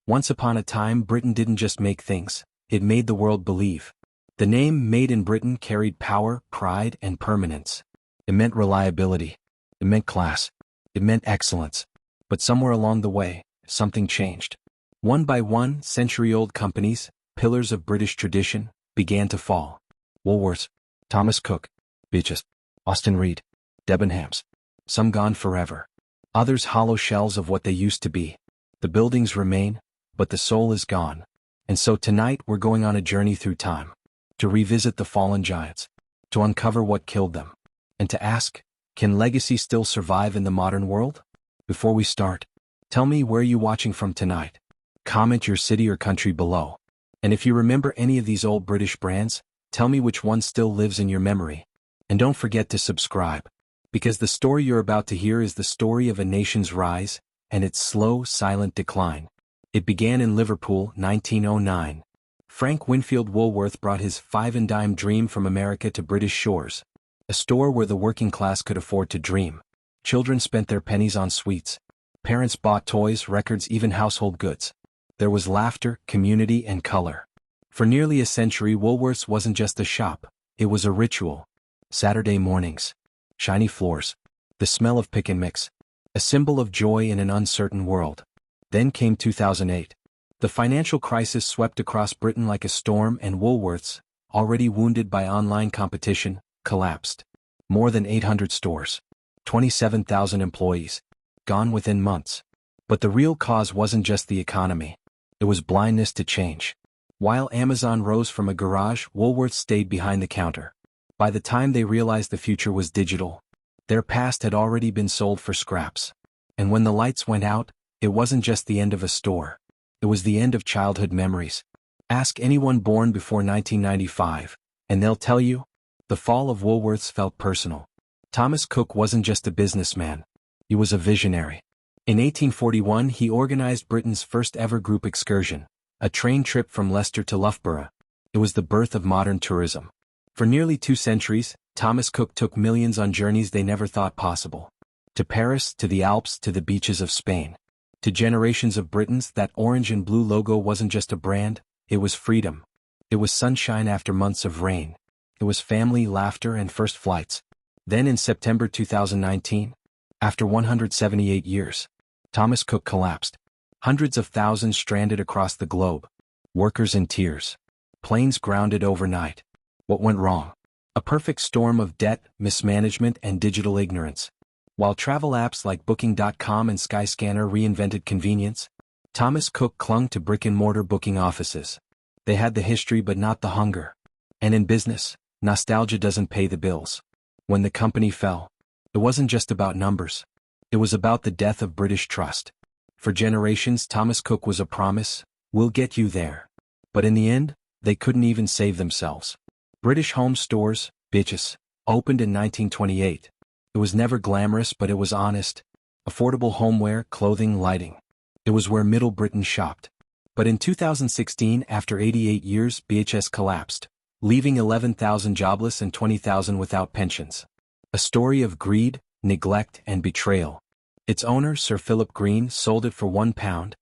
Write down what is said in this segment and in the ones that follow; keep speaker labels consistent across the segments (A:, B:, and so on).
A: Once upon a time, Britain didn't just make things, it made the world believe. The name Made in Britain carried power, pride, and permanence. It meant reliability. It meant class. It meant excellence. But somewhere along the way, something changed. One by one, century-old companies, pillars of British tradition, began to fall. Woolworths, Thomas Cook, Beaches, Austin Reed, Debenhams. Some gone forever. Others hollow shells of what they used to be. The buildings remain, but the soul is gone. And so tonight we're going on a journey through time. To revisit the fallen giants. To uncover what killed them. And to ask, can legacy still survive in the modern world? Before we start, tell me where you're watching from tonight. Comment your city or country below. And if you remember any of these old British brands, tell me which one still lives in your memory. And don't forget to subscribe. Because the story you're about to hear is the story of a nation's rise, and its slow, silent decline. It began in Liverpool, 1909. Frank Winfield Woolworth brought his five-and-dime dream from America to British shores. A store where the working class could afford to dream. Children spent their pennies on sweets. Parents bought toys, records, even household goods. There was laughter, community, and color. For nearly a century, Woolworths wasn't just a shop, it was a ritual. Saturday mornings. Shiny floors. The smell of pick and mix. A symbol of joy in an uncertain world. Then came 2008. The financial crisis swept across Britain like a storm, and Woolworths, already wounded by online competition, collapsed. More than 800 stores. 27,000 employees. Gone within months. But the real cause wasn't just the economy. It was blindness to change. While Amazon rose from a garage, Woolworths stayed behind the counter. By the time they realized the future was digital, their past had already been sold for scraps. And when the lights went out, it wasn't just the end of a store. It was the end of childhood memories. Ask anyone born before 1995, and they'll tell you, the fall of Woolworths felt personal. Thomas Cook wasn't just a businessman. He was a visionary. In 1841, he organized Britain's first ever group excursion, a train trip from Leicester to Loughborough. It was the birth of modern tourism. For nearly 2 centuries, Thomas Cook took millions on journeys they never thought possible. To Paris, to the Alps, to the beaches of Spain. To generations of Britons, that orange and blue logo wasn't just a brand, it was freedom. It was sunshine after months of rain. It was family, laughter, and first flights. Then in September 2019, after 178 years, Thomas Cook collapsed. Hundreds of thousands stranded across the globe. Workers in tears. Planes grounded overnight. What went wrong? A perfect storm of debt, mismanagement, and digital ignorance. While travel apps like Booking.com and Skyscanner reinvented convenience, Thomas Cook clung to brick-and-mortar booking offices. They had the history but not the hunger. And in business, nostalgia doesn't pay the bills. When the company fell, it wasn't just about numbers. It was about the death of British trust. For generations, Thomas Cook was a promise, we'll get you there. But in the end, they couldn't even save themselves. British Home Stores, Bitches, opened in 1928. It was never glamorous, but it was honest. Affordable homeware, clothing, lighting. It was where Middle Britain shopped. But in 2016, after 88 years, BHS collapsed, leaving 11,000 jobless and 20,000 without pensions. A story of greed, neglect, and betrayal. Its owner, Sir Philip Green, sold it for £1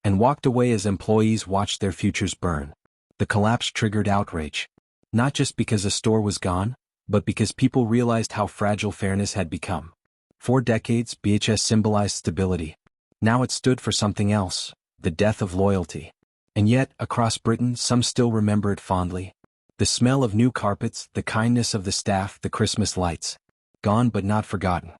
A: and walked away as employees watched their futures burn. The collapse triggered outrage. Not just because a store was gone, but because people realized how fragile fairness had become. For decades, BHS symbolized stability. Now it stood for something else, the death of loyalty. And yet, across Britain, some still remember it fondly. The smell of new carpets, the kindness of the staff, the Christmas lights. Gone but not forgotten.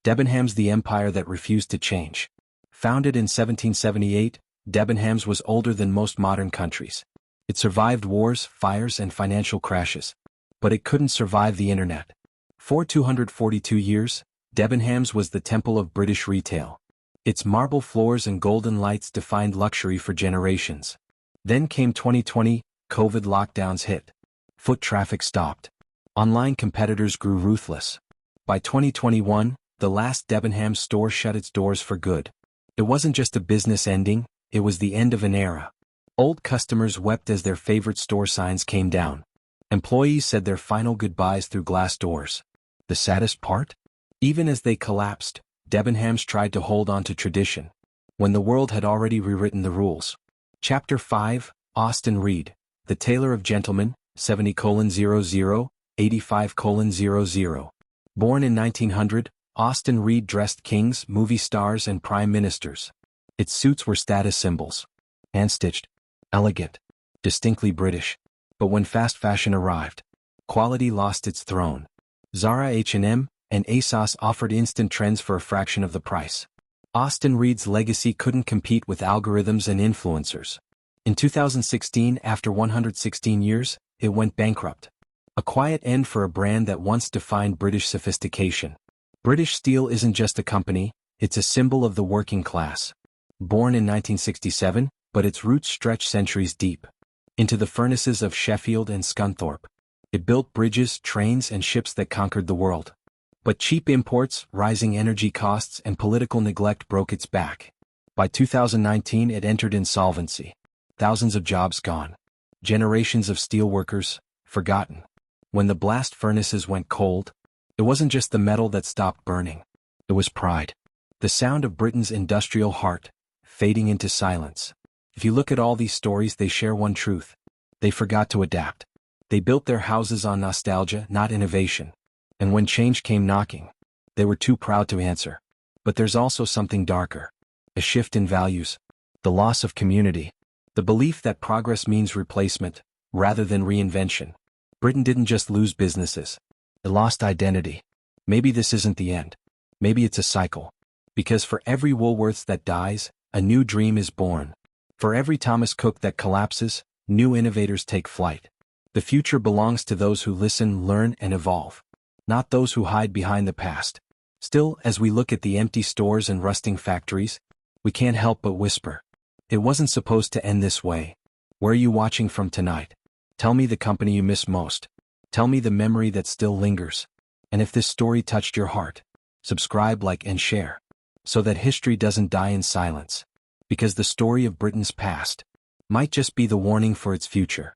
A: Debenhams, the empire that refused to change. Founded in 1778, Debenhams was older than most modern countries. It survived wars, fires, and financial crashes. But it couldn't survive the internet. For 242 years, Debenhams was the temple of British retail. Its marble floors and golden lights defined luxury for generations. Then came 2020, COVID lockdowns hit. Foot traffic stopped. Online competitors grew ruthless. By 2021, the last Debenhams store shut its doors for good. It wasn't just a business ending, it was the end of an era. Old customers wept as their favorite store signs came down. Employees said their final goodbyes through glass doors. The saddest part? Even as they collapsed, Debenhams tried to hold on to tradition. When the world had already rewritten the rules. Chapter 5, Austen Reed, The Tailor of Gentlemen, 70:00, 85:00. Born in 1900, Austen Reed dressed kings, movie stars and prime ministers. Its suits were status symbols. Hand-stitched, elegant, distinctly British. But when fast fashion arrived, quality lost its throne. Zara, H&M, and ASOS offered instant trends for a fraction of the price. Austen Reed's legacy couldn't compete with algorithms and influencers. In 2016, after 116 years, it went bankrupt. A quiet end for a brand that once defined British sophistication. British Steel isn't just a company, it's a symbol of the working class. Born in 1967, but its roots stretch centuries deep. Into the furnaces of Sheffield and Scunthorpe. It built bridges, trains and ships that conquered the world. But cheap imports, rising energy costs and political neglect broke its back. By 2019 it entered insolvency. Thousands of jobs gone. Generations of steelworkers, forgotten. When the blast furnaces went cold, it wasn't just the metal that stopped burning. It was pride. The sound of Britain's industrial heart, fading into silence. If you look at all these stories, they share one truth. They forgot to adapt. They built their houses on nostalgia, not innovation. And when change came knocking, they were too proud to answer. But there's also something darker. A shift in values. The loss of community. The belief that progress means replacement, rather than reinvention. Britain didn't just lose businesses. It lost identity. Maybe this isn't the end. Maybe it's a cycle. Because for every Woolworths that dies, a new dream is born. For every Thomas Cook that collapses, new innovators take flight. The future belongs to those who listen, learn, and evolve. Not those who hide behind the past. Still, as we look at the empty stores and rusting factories, we can't help but whisper. It wasn't supposed to end this way. Where are you watching from tonight? Tell me the company you miss most. Tell me the memory that still lingers. And if this story touched your heart, subscribe, like, and share. So that history doesn't die in silence. Because the story of Britain's past might just be the warning for its future.